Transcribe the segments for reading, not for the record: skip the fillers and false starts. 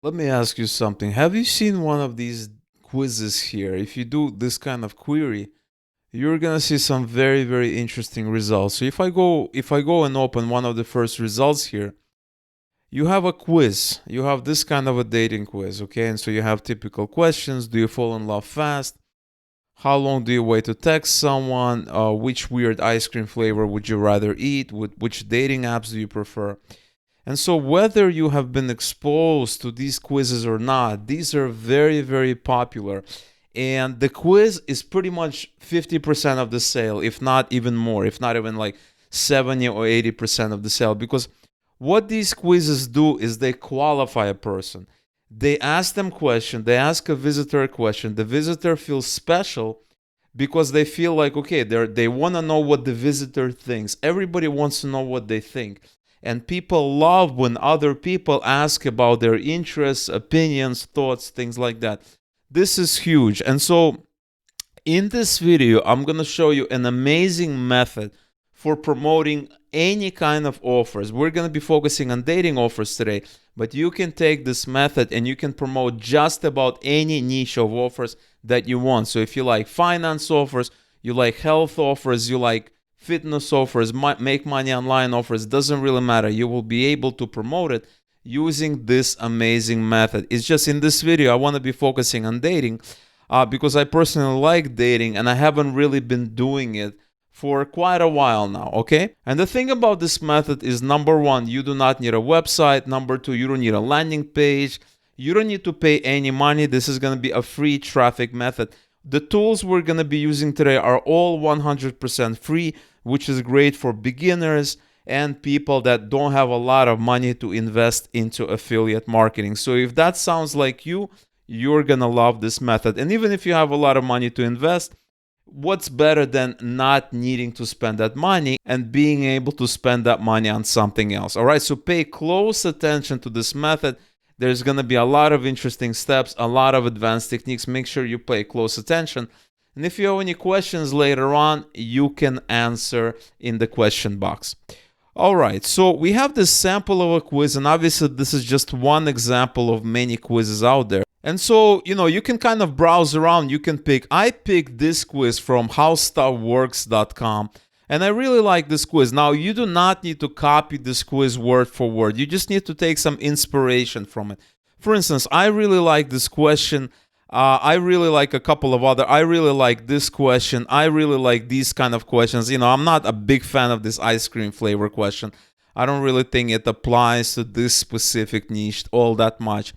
Let me ask you something. Have you seen one of these quizzes here? If you do this kind of query, you're gonna see some very, very interesting results. So if I go and open one of the first results here, you have a quiz. You have this kind of a dating quiz, okay? And so you have typical questions. Do you fall in love fast? How long do you wait to text someone? Which weird ice cream flavor would you rather eat? Which dating apps do you prefer? And so, whether you have been exposed to these quizzes or not, these are very, very popular. And the quiz is pretty much 50% of the sale, if not even more, if not even like 70 or 80% of the sale. Because what these quizzes do is they qualify a person. They ask them question, they ask a visitor a question. The visitor feels special because they feel like, okay, they want to know what the visitor thinks. Everybody wants to know what they think. And people love when other people ask about their interests, opinions, thoughts, things like that. This is huge. And so in this video, I'm going to show you an amazing method for promoting any kind of offers. We're going to be focusing on dating offers today, but you can take this method and you can promote just about any niche of offers that you want. So if you like finance offers, you like health offers, you like fitness offers, make money online offers, doesn't really matter. You will be able to promote it using this amazing method. It's just in this video, I want to be focusing on dating because I personally like dating and I haven't really been doing it for quite a while now, okay? And the thing about this method is, number one, you do not need a website. Number two, you don't need a landing page. You don't need to pay any money. This is going to be a free traffic method. The tools we're going to be using today are all 100% free, which is great for beginners and people that don't have a lot of money to invest into affiliate marketing. So if that sounds like you, you're going to love this method. And even if you have a lot of money to invest, what's better than not needing to spend that money and being able to spend that money on something else? All right, so pay close attention to this method. There's going to be a lot of interesting steps, a lot of advanced techniques. Make sure you pay close attention. And if you have any questions later on, you can answer in the question box. All right, so we have this sample of a quiz, and obviously this is just one example of many quizzes out there. And so, you can kind of browse around. You can I picked this quiz from howstuffworks.com. And I really like this quiz. Now, you do not need to copy this quiz word for word. You just need to take some inspiration from it. For instance, I really like this question. I really like a couple of other. I really like this question. I really like these kind of questions. I'm not a big fan of this ice cream flavor question. I don't really think it applies to this specific niche all that much.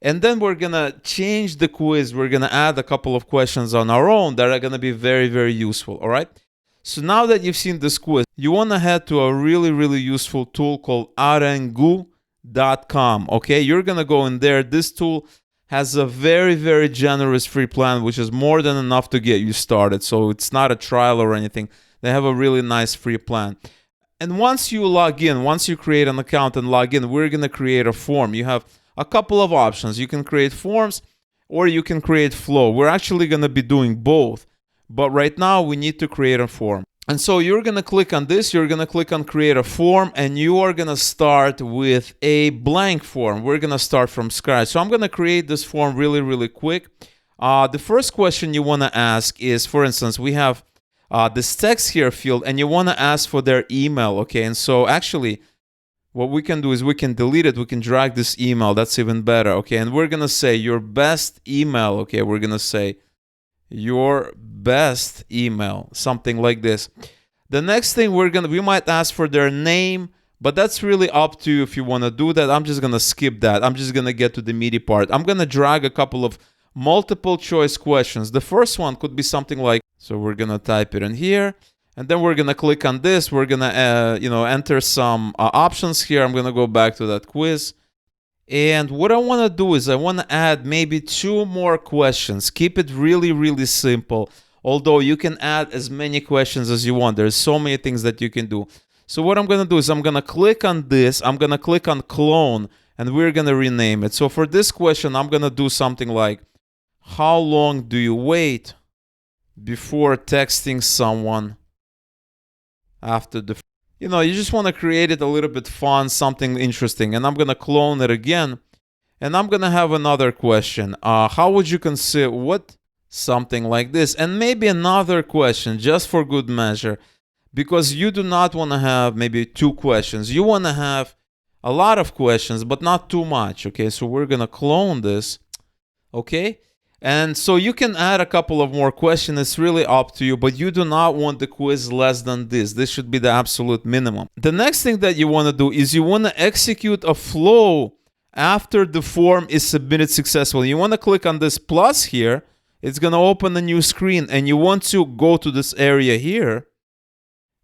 And then we're going to change the quiz. We're going to add a couple of questions on our own that are going to be very, very useful. All right. So now that you've seen this quiz, you want to head to a really, really useful tool called arengu.com. Okay. You're going to go in there. This tool has a very, very generous free plan, which is more than enough to get you started. So it's not a trial or anything. They have a really nice free plan. And once you log in, once you create an account and log in, we're going to create a form. You have a couple of options. You can create forms or you can create flow. We're actually going to be doing both. But right now we need to create a form. And so you're going to click on this. You're going to click on create a form and you are going to start with a blank form. We're going to start from scratch. So I'm going to create this form really, really quick. The first question you want to ask is, for instance, we have this text here field and you want to ask for their email. Okay. And so actually, what we can do is we can delete it. We can drag this email. That's even better. Okay. And we're going to say your best email. Okay. We're going to say your best email, something like this. The next thing we might ask for their name, but that's really up to you if you want to do that. I'm just going to skip that. I'm just going to get to the meaty part. I'm going to drag a couple of multiple choice questions. The first one could be something like, so we're going to type it in here. And then we're going to click on this. We're going to, enter some options here. I'm going to go back to that quiz. And what I want to do is I want to add maybe 2 more questions. Keep it really, really simple. Although you can add as many questions as you want. There's so many things that you can do. So what I'm going to do is I'm going to click on this. I'm going to click on clone and we're going to rename it. So for this question, I'm going to do something like, how long do you wait before texting someone after the, you just want to create it a little bit fun, something interesting. And I'm going to clone it again. And I'm gonna have another question. How would you consider what something like this? And maybe another question, just for good measure, because you do not want to have maybe 2 questions. You want to have a lot of questions, but not too much. Okay, so we're gonna clone this. Okay, and so you can add a couple of more questions. It's really up to you, but you do not want the quiz less than this. This should be the absolute minimum. The next thing that you want to do is you want to execute a flow after the form is submitted successfully. You want to click on this plus here. It's going to open a new screen, and you want to go to this area here,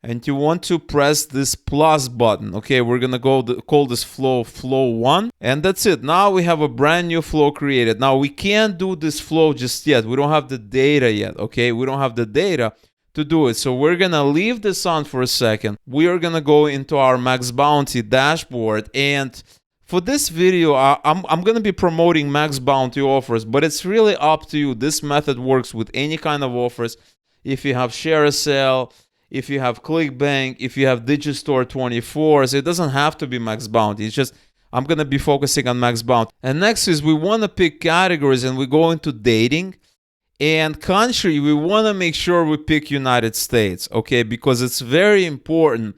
and you want to press this plus button. Okay, we're going to call this flow 1, and that's it. Now we have a brand new flow created. Now we can't do this flow just yet. We don't have the data yet. Okay, we don't have the data to do it. So we're going to leave this on for a second. We are going to go into our Max Bounty dashboard, and for this video, I'm going to be promoting Max Bounty offers, but it's really up to you. This method works with any kind of offers. If you have Share a Sale, if you have ClickBank, if you have Digistore 24, so it doesn't have to be Max Bounty. It's just I'm going to be focusing on Max Bounty. And next is we want to pick categories, and we go into dating. And country, we want to make sure we pick United States, okay, because it's very important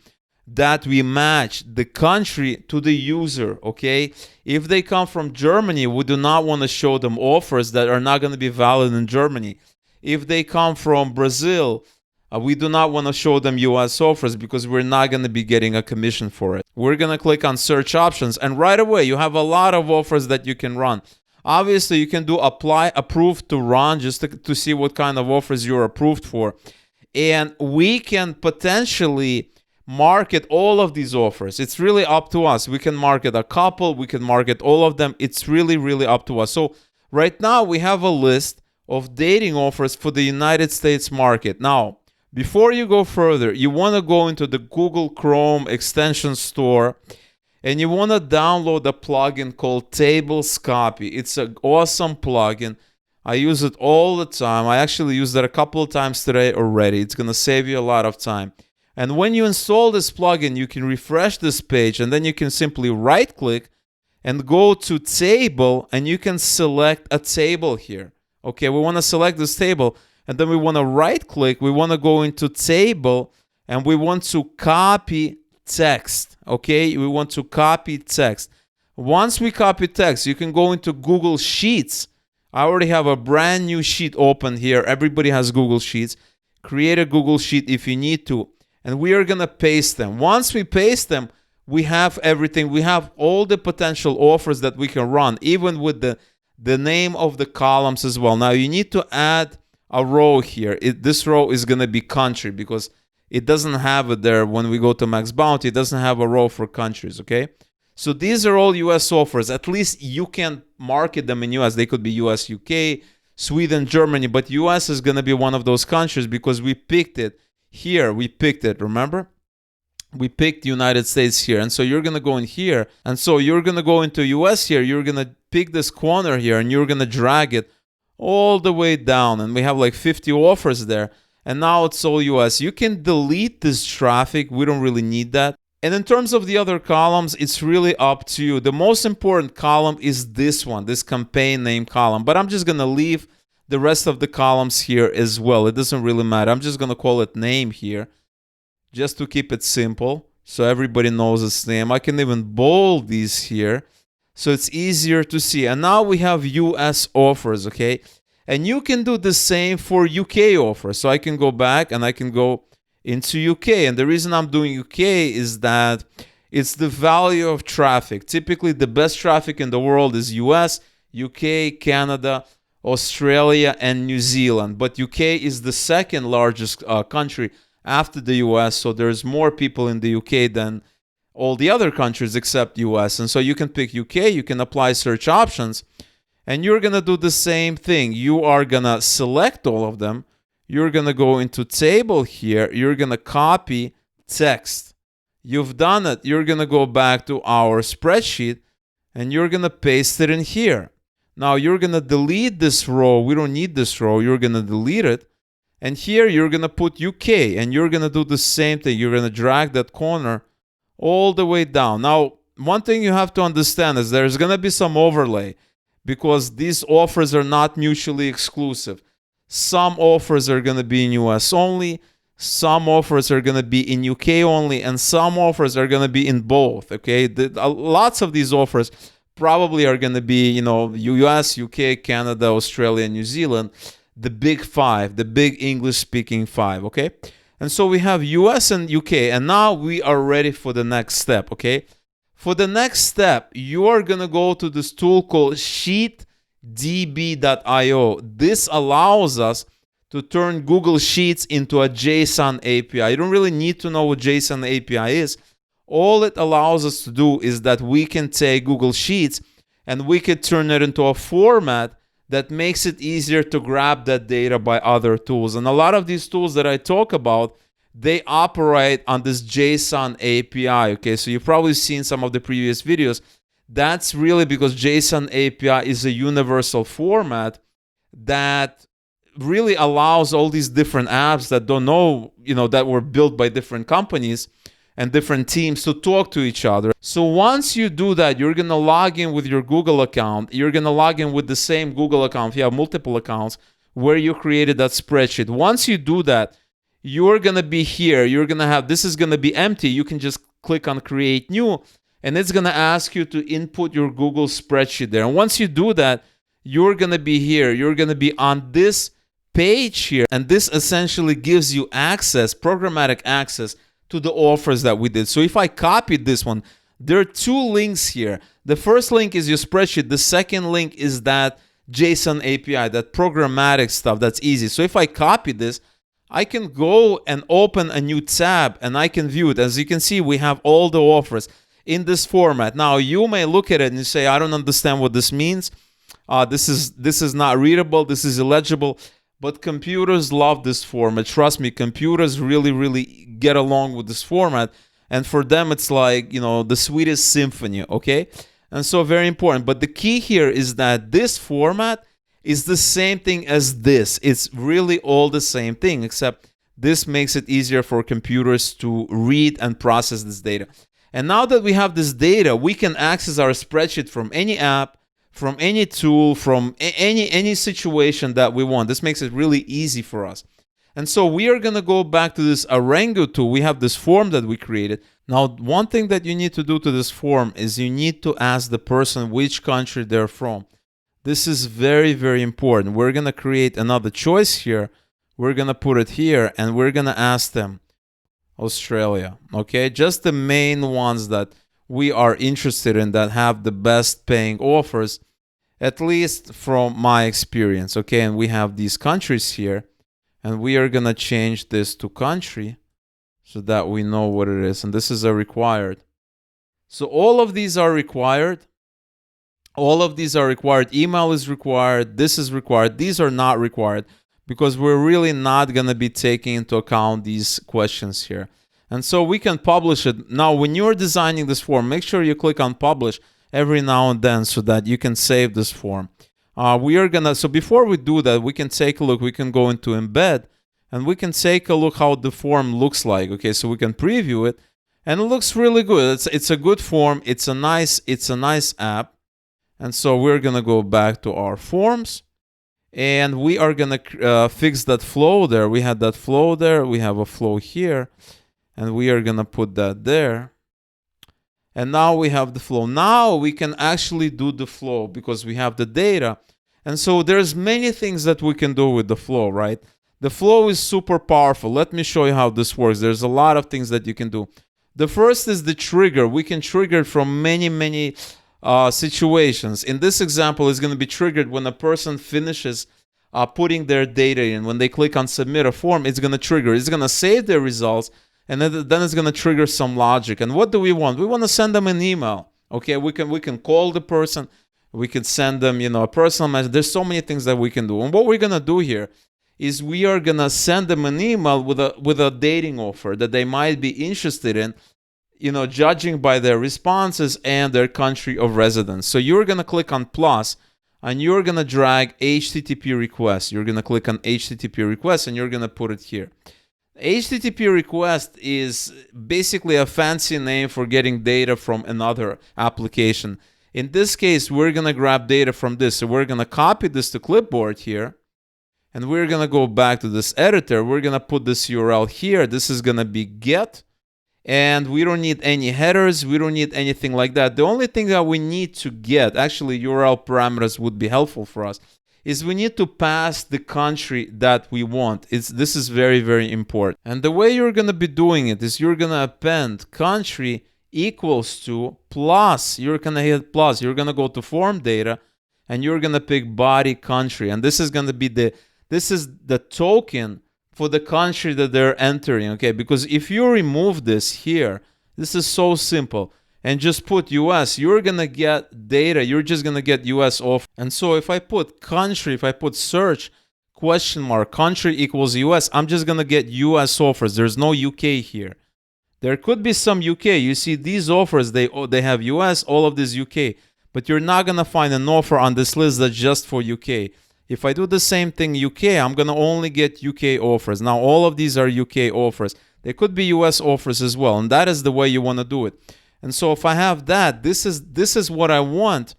that we match the country to the user, okay? If they come from Germany, we do not want to show them offers that are not going to be valid in Germany. If they come from Brazil, we do not want to show them US offers because we're not going to be getting a commission for it. We're going to click on search options, and right away you have a lot of offers that you can run. Obviously, you can do apply approved to run just to see what kind of offers you're approved for. And we can potentially market all of these offers. It's really up to us. We can market a couple, we can market all of them. It's really, really up to us. So right now we have a list of dating offers for the United States market. Now, before you go further, you want to go into the Google Chrome extension store, and you want to download a plugin called Tables Copy. It's an awesome plugin. I use it all the time. I actually used it a couple of times today already. It's going to save you a lot of time. And when you install this plugin, you can refresh this page, and then you can simply right-click and go to Table, and you can select a table here. Okay, we want to select this table, and then we want to right-click. We want to go into Table, and we want to copy text. Okay, we want to copy text. Once we copy text, you can go into Google Sheets. I already have a brand new sheet open here. Everybody has Google Sheets. Create a Google Sheet if you need to. And we are going to paste them. Once we paste them, we have everything. We have all the potential offers that we can run, even with the name of the columns as well. Now, you need to add a row here. This row is going to be country because it doesn't have it there when we go to Max Bounty. It doesn't have a row for countries, okay? So these are all US offers. At least you can market them in US. They could be US, UK, Sweden, Germany, but US is going to be one of those countries because we picked it. Here, we picked it, remember? We picked the United States here. And so you're going to go in here. And so you're going to go into US here. You're going to pick this corner here, and you're going to drag it all the way down. And we have like 50 offers there. And now it's all US. You can delete this traffic. We don't really need that. And in terms of the other columns, it's really up to you. The most important column is this one, this campaign name column. But I'm just going to leave the rest of the columns here as well. It doesn't really matter. I'm just going to call it name here just to keep it simple so everybody knows its name. I can even bold these here so it's easier to see. And now we have US offers, okay? And you can do the same for UK offers. So I can go back and I can go into UK. And the reason I'm doing UK is that it's the value of traffic. Typically, the best traffic in the world is US, UK, Canada, Australia, and New Zealand. But UK is the second largest country after the US. So there's more people in the UK than all the other countries except US. And so you can pick UK, you can apply search options, and you're going to do the same thing. You are going to select all of them. You're going to go into table here. You're going to copy text. You've done it. You're going to go back to our spreadsheet, and you're going to paste it in here. Now, you're going to delete this row. We don't need this row. You're going to delete it. And here, you're going to put UK, and you're going to do the same thing. You're going to drag that corner all the way down. Now, one thing you have to understand is there's going to be some overlay because these offers are not mutually exclusive. Some offers are going to be in US only, some offers are going to be in UK only, and some offers are going to be in both, okay? Lots of these offers probably are going to be, US, UK, Canada, Australia, New Zealand, the big five, the big English-speaking five, okay? And so we have US and UK, and now we are ready for the next step, okay? For the next step, you are going to go to this tool called SheetDBio. This allows us to turn Google Sheets into a JSON API. You don't really need to know what JSON API is. All it allows us to do is that we can take Google Sheets and we can turn it into a format that makes it easier to grab that data by other tools. And a lot of these tools that I talk about, they operate on this JSON API, okay? So you've probably seen some of the previous videos. That's really because JSON API is a universal format that really allows all these different apps that don't know, that were built by different companies and different teams to talk to each other. So once you do that, you're going to log in with your Google account. You're going to log in with the same Google account if you have multiple accounts where you created that spreadsheet. Once you do that, you're going to be here. You're going to have, this is going to be empty. You can just click on create new, and it's going to ask you to input your Google spreadsheet there. And once you do that, you're going to be here. You're going to be on this page here. And this essentially gives you access, programmatic access to the offers that we did. So if I copied this one, there are two links here. The first link is your spreadsheet. The second link is that JSON API, that programmatic stuff that's easy. So if I copy this, I can go and open a new tab and I can view it. As you can see, we have all the offers in this format. Now, you may look at it and you say, I don't understand what this means. This is not readable. This is illegible. But computers love this format. Trust me, computers really, really get along with this format. And for them, it's like, the sweetest symphony, okay? And so very important. But the key here is that this format is the same thing as this. It's really all the same thing, except this makes it easier for computers to read and process this data. And now that we have this data, we can access our spreadsheet from any app, from any tool, from any situation that we want. This makes it really easy for us. And so we are going to go back to this Arango tool. We have this form that we created. Now, one thing that you need to do to this form is you need to ask the person which country they're from. This is very, very important. We're going to create another choice here. We're going to put it here, and we're going to ask them Australia, okay? Just the main ones that we are interested in that have the best paying offers, at least from my experience, okay? And we have these countries here, and we are going to change this to country so that we know what it is. And this is a required. So all of these are required. All of these are required. Email is required. This is required. These are not required because we're really not going to be taking into account these questions here. And so we can publish it. Now, when you're designing this form, make sure you click on publish every now and then so that you can save this form. So before we do that, we can take a look. We can go into embed and we can take a look how the form looks like. Okay, so we can preview it and it looks really good. It's a good form. It's a nice app. And so we're going to go back to our forms and we are going to fix that flow there. We had that flow there. We have a flow here and we are going to put that there. And now we have the flow. Now we can actually do the flow because we have the data. And so there's many things that we can do with the flow, right? The flow is super powerful. Let me show you how this works. There's a lot of things that you can do. The first is the trigger. We can trigger it from many situations. In this example, it's going to be triggered when a person finishes putting their data in. When they click on submit a form, it's going to trigger. It's going to save their results, and then it's going to trigger some logic. And what do we want? We want to send them an email. Okay, we can call the person. We can send them, a personal message. There's so many things that we can do. And what we're going to do here is we are going to send them an email with a dating offer that they might be interested in, judging by their responses and their country of residence. So you're going to click on plus and you're going to drag HTTP request. You're going to click on HTTP request and you're going to put it here. HTTP request is basically a fancy name for getting data from another application. In this case, we're going to grab data from this. So we're going to copy this to clipboard here. And we're going to go back to this editor. We're going to put this URL here. This is going to be get. And we don't need any headers. We don't need anything like that. The only thing that we need to get, actually URL parameters would be helpful for us, is we need to pass the country that we want. This is very, very important. And the way you're going to be doing it is you're going to append country equals to plus. You're going to hit plus. You're going to go to form data and you're going to pick body country. And this is going to be the token for the country that they're entering, okay? Because if you remove this here, this is so simple, and just put US, you're gonna get data, you're just gonna get US off. And so if I put country, if I put search, question mark, country equals US, I'm just gonna get US offers. There's no UK here. There could be some UK. You see these offers, they have US, all of this UK, but you're not gonna find an offer on this list that's just for UK. If I do the same thing UK, I'm going to only get UK offers. Now, all of these are UK offers. There could be US offers as well, and that is the way you want to do it. And so if I have that, this is what I want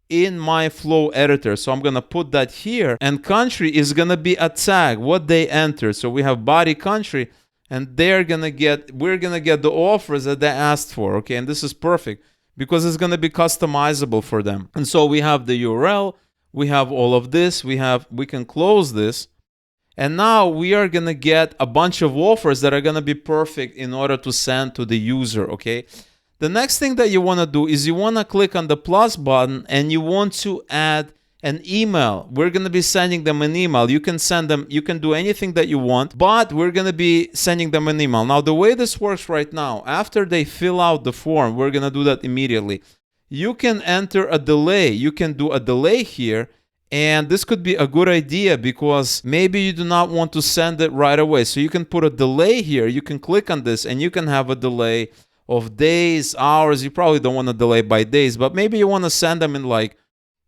in my flow editor. So I'm going to put that here, and country is going to be a tag, what they enter. So we have body country, and we're going to get the offers that they asked for, okay? And this is perfect because it's going to be customizable for them. And so we have the URL, we have all of this, we can close this, and now we are going to get a bunch of offers that are going to be perfect in order to send to the user, okay? The next thing that you want to do is you want to click on the plus button and you want to add an email. We're going to be sending them an email. You can send them, you can do anything that you want, but we're going to be sending them an email. Now, the way this works right now, after they fill out the form, we're going to do that immediately. You can enter a delay. You can do a delay here, and this could be a good idea because maybe you do not want to send it right away. So you can put a delay here. You can click on this and you can have a delay of days, hours. You probably don't want to delay by days, but maybe you want to send them in like,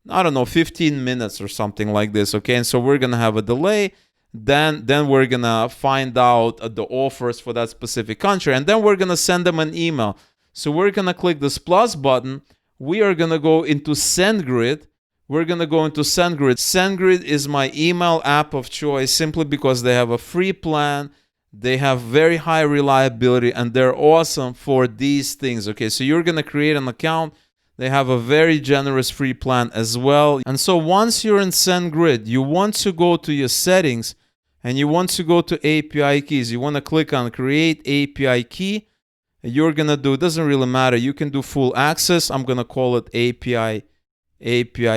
I don't know, 15 minutes or something like this, okay? And so we're going to have a delay. Then we're going to find out the offers for that specific country, and then we're going to send them an email. So we're going to click this plus button. We are going to go into SendGrid. We're going to go into SendGrid. SendGrid is my email app of choice simply because they have a free plan. They have very high reliability and they're awesome for these things. Okay, so you're going to create an account. They have a very generous free plan as well. And so once you're in SendGrid, you want to go to your settings and you want to go to API keys. You want to click on create API key. You're going to do, it doesn't really matter. You can do full access. I'm going to call it API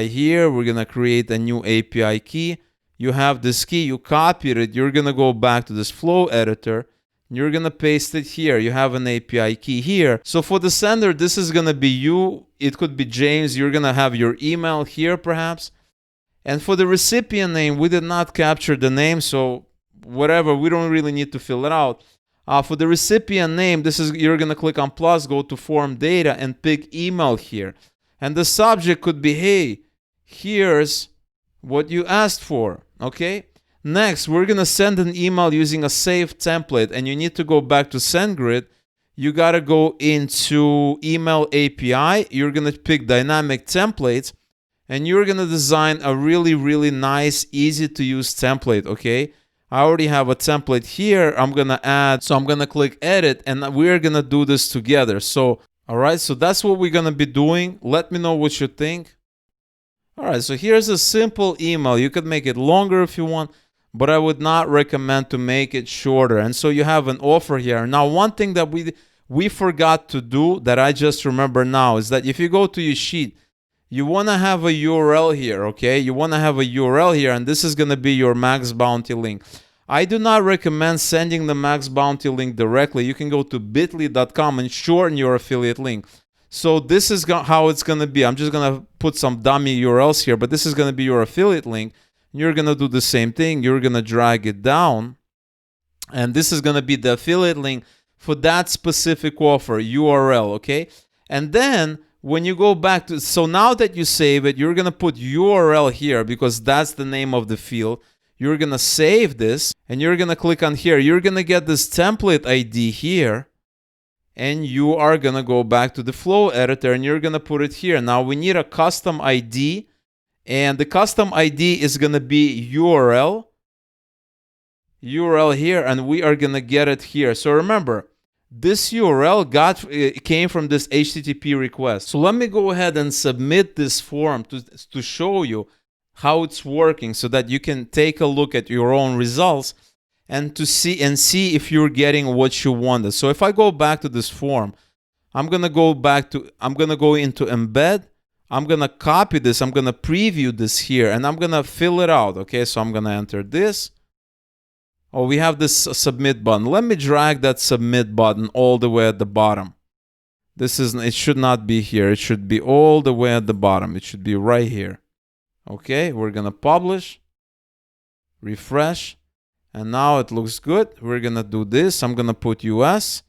here. We're going to create a new API key. You have this key, you copied it. You're going to go back to this flow editor. You're going to paste it here. You have an API key here. So for the sender, this is going to be you. It could be James. You're going to have your email here perhaps. And for the recipient name, we did not capture the name. So whatever, we don't really need to fill it out. For the recipient name, you're going to click on plus, go to form data, and pick email here. And the subject could be, hey, here's what you asked for, okay? Next, we're going to send an email using a saved template, and you need to go back to SendGrid. You got to go into Email API. You're going to pick Dynamic Templates, and you're going to design a really, really nice, easy-to-use template, okay? I already have a template here. I'm going to add, so I'm going to click edit, and we're going to do this together. So, all right, so that's what we're going to be doing. Let me know what you think. All right, so here's a simple email. You could make it longer if you want, but I would not recommend to make it shorter. And so you have an offer here. Now, one thing that we forgot to do that I just remember now is that if you go to your sheet, you want to have a URL here, okay? You want to have a URL here, and this is going to be your Max Bounty link. I do not recommend sending the Max Bounty link directly. You can go to bit.ly.com and shorten your affiliate link. So this is how it's going to be. I'm just going to put some dummy URLs here, but this is going to be your affiliate link. You're going to do the same thing. You're going to drag it down, and this is going to be the affiliate link for that specific offer, URL, okay? And then when you go back to, so now that you save it, you're going to put URL here because that's the name of the field. You're going to save this and you're going to click on here. You're going to get this template ID here. And you are going to go back to the flow editor and you're going to put it here. Now we need a custom ID, and the custom ID is going to be URL here, and we are going to get it here. So remember, this URL came from this HTTP request. So let me go ahead and submit this form to show you how it's working so that you can take a look at your own results and see if you're getting what you wanted. So if I go back to this form, I'm going to go into embed. I'm going to copy this. I'm going to preview this here and I'm going to fill it out. Okay, so I'm going to enter this. Oh, we have this submit button. Let me drag that submit button all the way at the bottom. It should not be here. It should be all the way at the bottom. It should be right here. Okay, we're going to publish, refresh. And now it looks good. We're going to do this. I'm going to put US.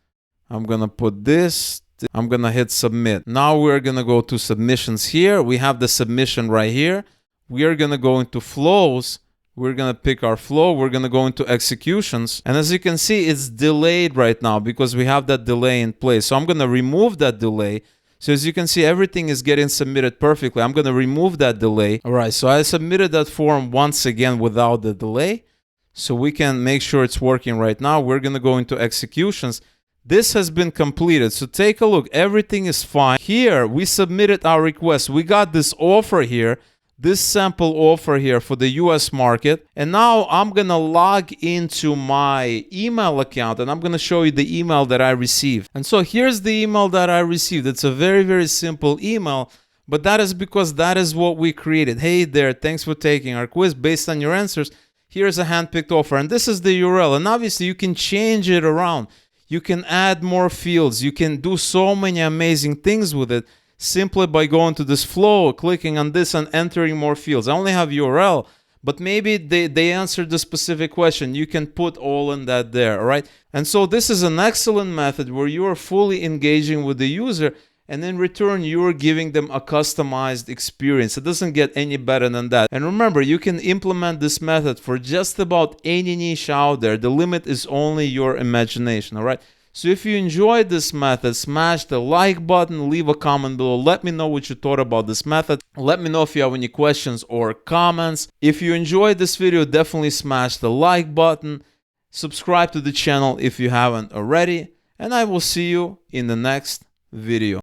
I'm going to put this. I'm going to hit submit. Now we're going to go to submissions here. We have the submission right here. We are going to go into flows. We're going to pick our flow. We're going to go into executions. And as you can see, it's delayed right now because we have that delay in place. So I'm going to remove that delay. So as you can see, everything is getting submitted perfectly. I'm going to remove that delay. All right, so I submitted that form once again without the delay. So we can make sure it's working right now. We're going to go into executions. This has been completed. So take a look. Everything is fine. Here, we submitted our request. We got this offer here, this sample offer here for the US market. And now I'm going to log into my email account and I'm going to show you the email that I received. And so here's the email that I received. It's a very, very simple email, but that is because that is what we created. Hey there, thanks for taking our quiz. Based on your answers, here's a handpicked offer, and this is the URL. And obviously, you can change it around. You can add more fields. You can do so many amazing things with it simply by going to this flow, clicking on this, and entering more fields. I only have URL, but maybe they answered the specific question. You can put all in that there, all right? And so this is an excellent method where you are fully engaging with the user, and in return, you're giving them a customized experience. It doesn't get any better than that. And remember, you can implement this method for just about any niche out there. The limit is only your imagination, all right? So if you enjoyed this method, smash the like button, leave a comment below. Let me know what you thought about this method. Let me know if you have any questions or comments. If you enjoyed this video, definitely smash the like button. Subscribe to the channel if you haven't already. And I will see you in the next video.